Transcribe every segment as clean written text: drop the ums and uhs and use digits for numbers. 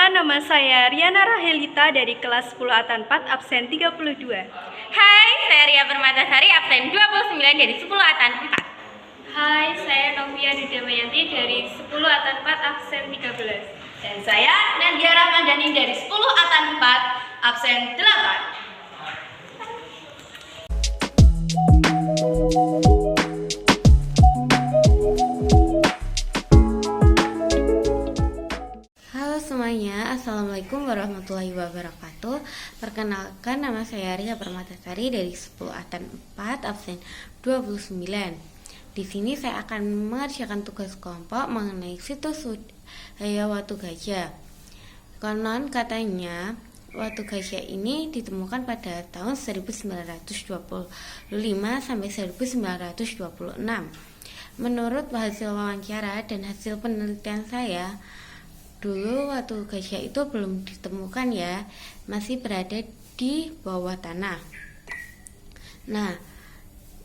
Perkenalkan, nama saya Riana Rahelita dari kelas 10 Atan 4, absen 32. Hai, saya Ria Permatasari, absen 29 dari 10 Atan 4. Hai, saya Novia Dudamayanti dari 10 Atan 4, absen 13. Dan saya Nadia Rahmadani dari 10 Atan 4, absen 8. Halo semuanya, Assalamualaikum warahmatullahi wabarakatuh. Perkenalkan, nama saya Ria Permatasari dari 10 Atan 4, absen 29. Di sini saya akan mengerjakan tugas kelompok mengenai situs budaya Watu Gajah. Konon katanya Watu Gajah ini ditemukan pada tahun 1925 sampai 1926. Menurut hasil wawancara dan hasil penelitian saya, dulu Watu Gajah itu belum ditemukan ya, masih berada di bawah tanah. Nah,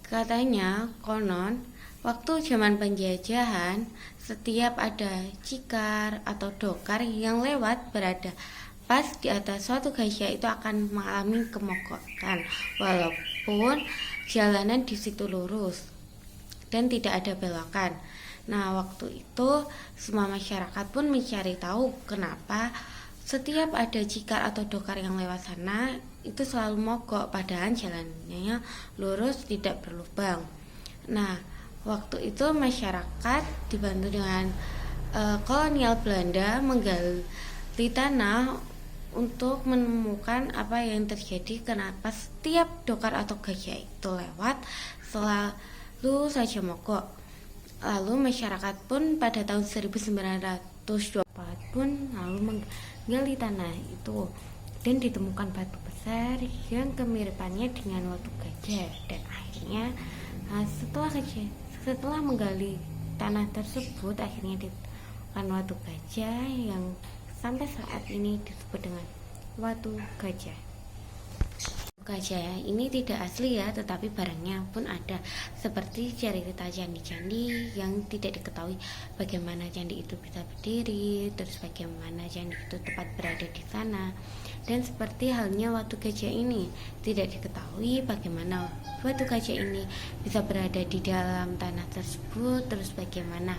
katanya konon waktu zaman penjajahan, setiap ada cikar atau dokar yang lewat berada pas di atas Watu Gajah itu akan mengalami kemogokan, walaupun jalanan di situ lurus dan tidak ada belokan. Nah, waktu itu semua masyarakat pun mencari tahu kenapa setiap ada cikar atau dokar yang lewat sana itu selalu mogok, padahal jalannya lurus tidak berlubang. Nah, waktu itu masyarakat dibantu dengan kolonial Belanda menggali tanah untuk menemukan apa yang terjadi, kenapa setiap dokar atau gajah itu lewat selalu saja mogok. Lalu masyarakat pun pada tahun 1924 pun lalu menggali tanah itu dan ditemukan batu besar yang kemiripannya dengan Watu Gajah, dan akhirnya setelah menggali tanah tersebut akhirnya ditemukan Watu Gajah yang sampai saat ini disebut dengan Watu Gajah. Gajah ini tidak asli ya, tetapi barangnya pun ada, seperti cerita candi-candi yang tidak diketahui bagaimana candi itu bisa berdiri, terus bagaimana candi itu tepat berada di sana, dan seperti halnya Watu Gajah ini tidak diketahui bagaimana Watu Gajah ini bisa berada di dalam tanah tersebut, terus bagaimana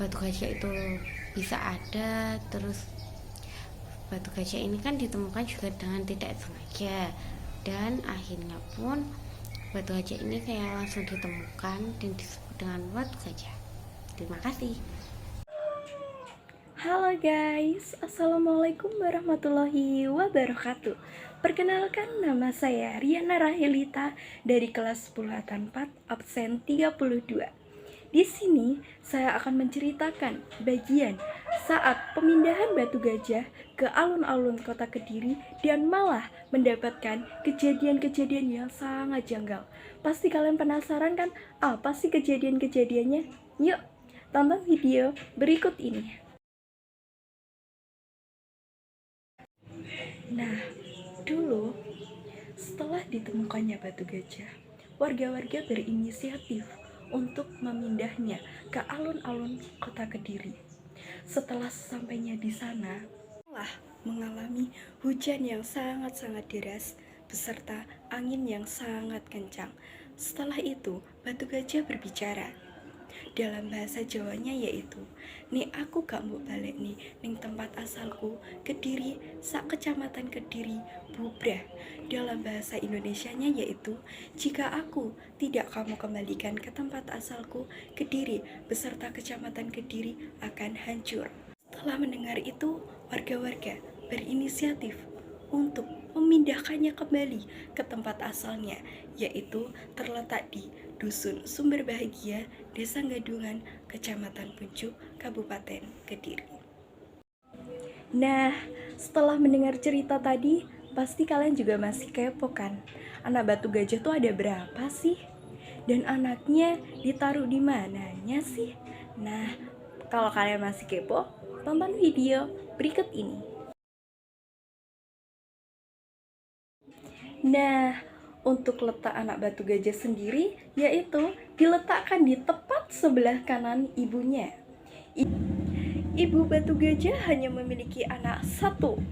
Watu Gajah itu bisa ada, terus Watu Gajah ini kan ditemukan juga dengan tidak sengaja, dan akhirnya pun Watu Gajah ini kayak langsung ditemukan dan disebut dengan Watu Gajah. Terima kasih. Halo guys, Assalamualaikum warahmatullahi wabarakatuh. Perkenalkan, nama saya Riana Rahelita dari kelas 10 Atan 4, absen 32. Di sini saya akan menceritakan bagian saat pemindahan Watu Gajah ke alun-alun kota Kediri dan malah mendapatkan kejadian-kejadian yang sangat janggal. Pasti kalian penasaran kan apa sih kejadian-kejadiannya? Yuk, tonton video berikut ini. Nah, dulu setelah ditemukannya Watu Gajah, warga-warga berinisiatif untuk memindahnya ke alun-alun kota Kediri. Setelah sampainya di sana, telah mengalami hujan yang sangat-sangat deras beserta angin yang sangat kencang. Setelah itu, Watu Gajah berbicara. Dalam bahasa Jawanya yaitu, "Nek aku gak mau balik nih ning tempat asalku Kediri, sak kecamatan Kediri bubrah." Dalam bahasa Indonesianya yaitu, "Jika aku tidak kamu kembalikan ke tempat asalku Kediri beserta kecamatan Kediri akan hancur." Setelah mendengar itu, warga-warga berinisiatif untuk memindahkannya kembali ke tempat asalnya, yaitu terletak di Dusun Sumber Bahagia, Desa Gadungan, Kecamatan Puncuk, Kabupaten Kediri. Nah, setelah mendengar cerita tadi, pasti kalian juga masih kepo kan? Anak Watu Gajah tuh ada berapa sih? Dan anaknya ditaruh di mananya sih? Nah, kalau kalian masih kepo, tonton video berikut ini. Nah, untuk letak anak Watu Gajah sendiri yaitu diletakkan di tepat sebelah kanan ibunya. Ibu batu gajah hanya memiliki anak satu.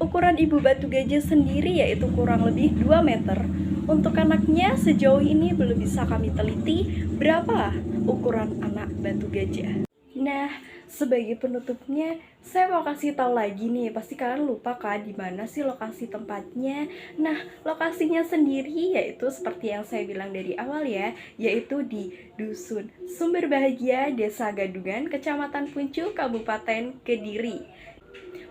Ukuran ibu batu gajah sendiri yaitu kurang lebih 2 meter. Untuk anaknya sejauh ini belum bisa kami teliti berapa ukuran anak batu gajah. Nah, sebagai penutupnya, saya mau kasih tahu lagi nih, pasti kalian lupa kan di mana sih lokasi tempatnya. Nah, lokasinya sendiri yaitu seperti yang saya bilang dari awal ya, yaitu di Dusun Sumber Bahagia, Desa Gadungan, Kecamatan Puncu, Kabupaten Kediri.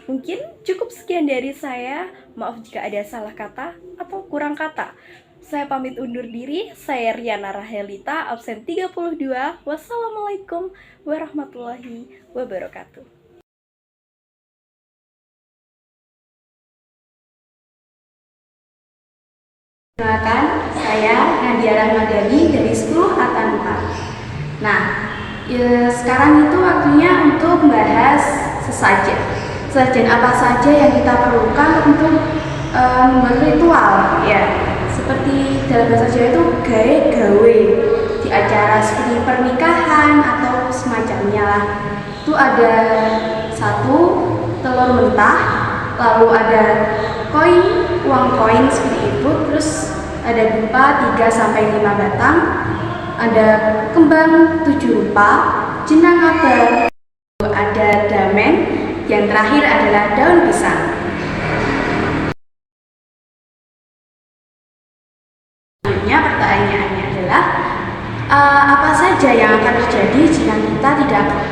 Mungkin cukup sekian dari saya. Maaf jika ada salah kata atau kurang kata. Saya pamit undur diri. Saya Riana Rahelita, absen 32. Wassalamualaikum warahmatullahi wabarakatuh. Perkenalkan, saya Nadia Rahmadani dari 10 Atan 4. Nah, sekarang itu waktunya untuk membahas sesajen. Sesajen apa saja yang kita perlukan untuk membuat ritual, ya. Seperti dalam bahasa Jawa itu gawe-gawe di acara seperti pernikahan atau semacamnya lah. Itu ada 1 telur mentah, lalu ada uang koin seperti itu, terus ada dupa 3 sampai 5 batang, ada kembang 7 rupa, jenang abang, ada damen, yang terakhir adalah daun pisang. Selanjutnya pertanyaannya adalah apa saja yang akan terjadi jika kita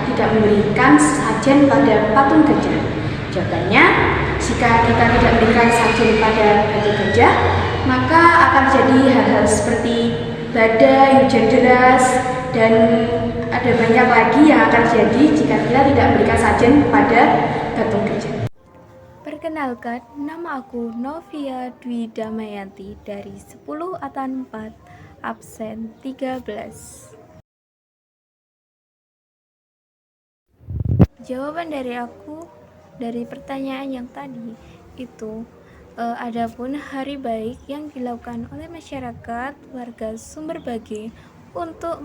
tidak memberikan sajen pada patung gajah? Jawabannya, jika kita tidak memberikan sajen pada batu gajah, maka akan terjadi hal-hal seperti badai, hujan deras, dan ada banyak lagi yang akan terjadi jika kita tidak memberikan sajen pada patung gajah. Perkenalkan, nama aku Novia Dwi Damayanti dari 10 Atan 4, absen 13. Jawaban dari aku dari pertanyaan yang tadi itu adapun hari baik yang dilakukan oleh masyarakat warga Sumber Bage untuk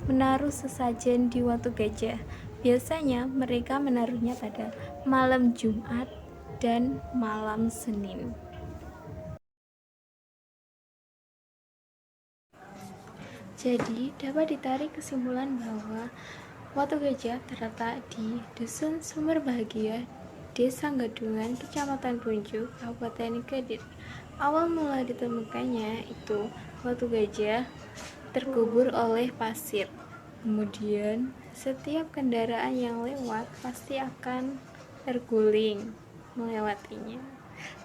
menaruh sesajen di Watu Gajah. Biasanya mereka menaruhnya pada malam Jumat dan malam Senin. Jadi dapat ditarik kesimpulan bahwa Watu Gajah terletak di Dusun Sumber Bahagia, Desa Gadungan, Kecamatan Puncu, Kabupaten Kediri. Awal mula ditemukannya itu Watu Gajah terkubur oleh pasir. Kemudian setiap kendaraan yang lewat pasti akan terguling melewatinya.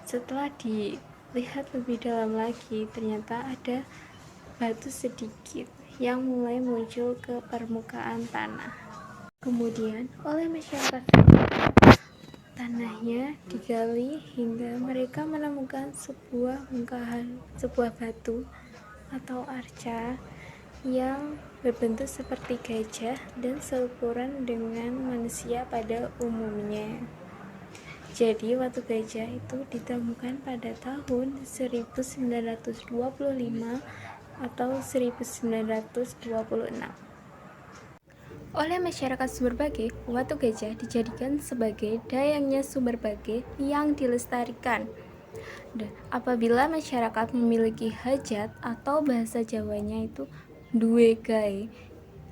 Setelah dilihat lebih dalam lagi, ternyata ada batu sedikit yang mulai muncul ke permukaan tanah. Kemudian oleh masyarakat tanahnya digali hingga mereka menemukan sebuah batu atau arca yang berbentuk seperti gajah dan seukuran dengan manusia pada umumnya. Jadi Watu Gajah itu ditemukan pada tahun 1925 atau 1926. Oleh masyarakat Sumber Bage, Watu Gajah dijadikan sebagai dayangnya Sumber Bage yang dilestarikan. Dan apabila masyarakat memiliki hajat atau bahasa Jawanya itu duwe gawe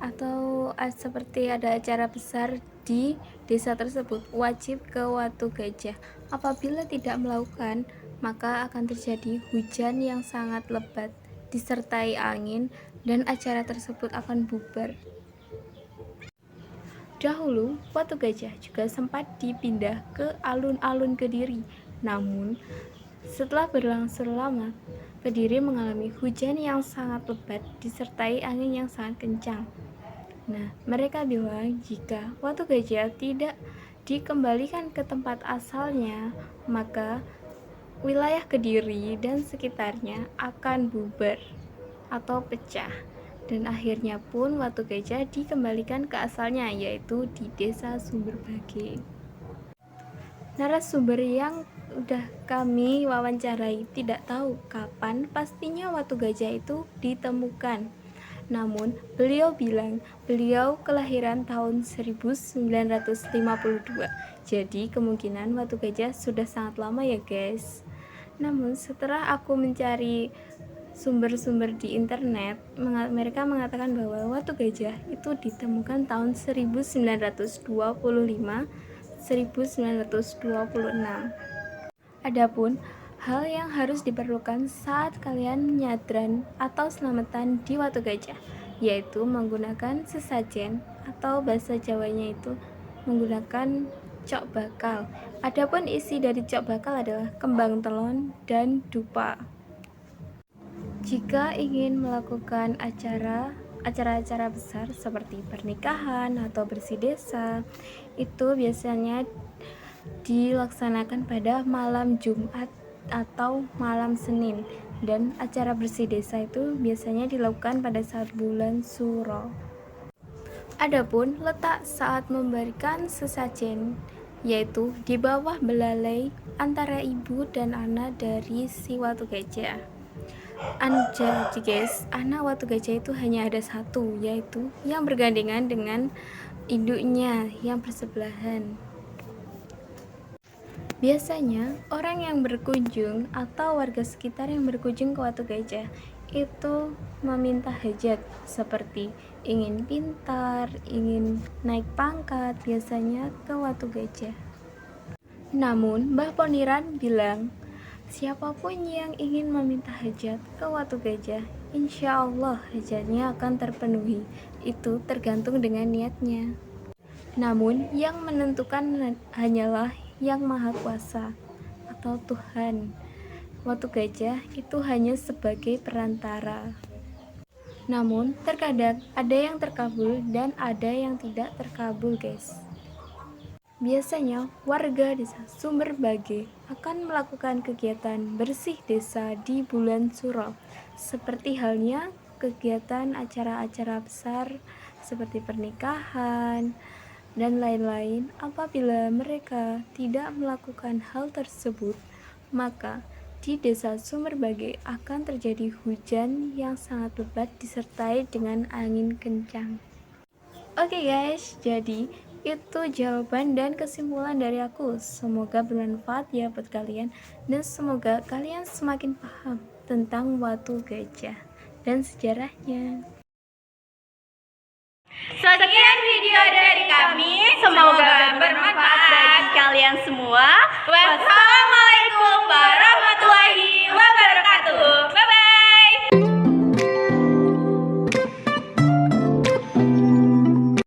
atau seperti ada acara besar di desa tersebut, wajib ke Watu Gajah. Apabila tidak melakukan, maka akan terjadi hujan yang sangat lebat disertai angin dan acara tersebut akan bubar. Dahulu, Watu Gajah juga sempat dipindah ke alun-alun Kediri. Namun, setelah berlangsung lama, Kediri mengalami hujan yang sangat lebat disertai angin yang sangat kencang. Nah, mereka bilang jika Watu Gajah tidak dikembalikan ke tempat asalnya, maka wilayah Kediri dan sekitarnya akan bubar atau pecah. Dan akhirnya pun Watu Gajah dikembalikan ke asalnya, yaitu di Desa Sumber Bage. Narasumber yang udah kami wawancarai tidak tahu kapan pastinya Watu Gajah itu ditemukan. Namun, beliau bilang beliau kelahiran tahun 1952. Jadi, kemungkinan Watu Gajah sudah sangat lama ya, guys. Namun, setelah aku mencari sumber-sumber di internet, mereka mengatakan bahwa Watu Gajah itu ditemukan tahun 1925 1926. Adapun hal yang harus diperlukan saat kalian nyadran atau selamatan di Watu Gajah, yaitu menggunakan sesajen atau bahasa Jawanya itu menggunakan cok bakal. Adapun isi dari cok bakal adalah kembang telon dan dupa. Jika ingin melakukan acara-acara besar seperti pernikahan atau bersih desa, itu biasanya dilaksanakan pada malam Jumat atau malam Senin, dan acara bersih desa itu biasanya dilakukan pada saat bulan Suro. Adapun letak saat memberikan sesajen, yaitu di bawah belalai antara ibu dan anak dari si Watu Gajah. Jadi guys, anak Watu Gajah itu hanya ada satu, yaitu yang bergandengan dengan induknya yang bersebelahan. Biasanya orang yang berkunjung atau warga sekitar yang berkunjung ke Watu Gajah itu meminta hajat seperti ingin pintar, ingin naik pangkat, biasanya ke Watu Gajah. Namun Mbah Poniran bilang, siapapun yang ingin meminta hajat ke Watu Gajah, insya Allah hajatnya akan terpenuhi. Itu tergantung dengan niatnya. Namun yang menentukan hanyalah Yang Maha Kuasa atau Tuhan. Watu Gajah itu hanya sebagai perantara. Namun terkadang ada yang terkabul dan ada yang tidak terkabul, guys. Biasanya warga desa Sumberbage akan melakukan kegiatan bersih desa di bulan Suro, seperti halnya kegiatan acara-acara besar seperti pernikahan dan lain-lain. Apabila mereka tidak melakukan hal tersebut, maka di desa Sumberbage akan terjadi hujan yang sangat lebat disertai dengan angin kencang. Oke guys, jadi itu jawaban dan kesimpulan dari aku. Semoga bermanfaat ya buat kalian, dan semoga kalian semakin paham tentang Watu Gajah dan sejarahnya. Sekian video dari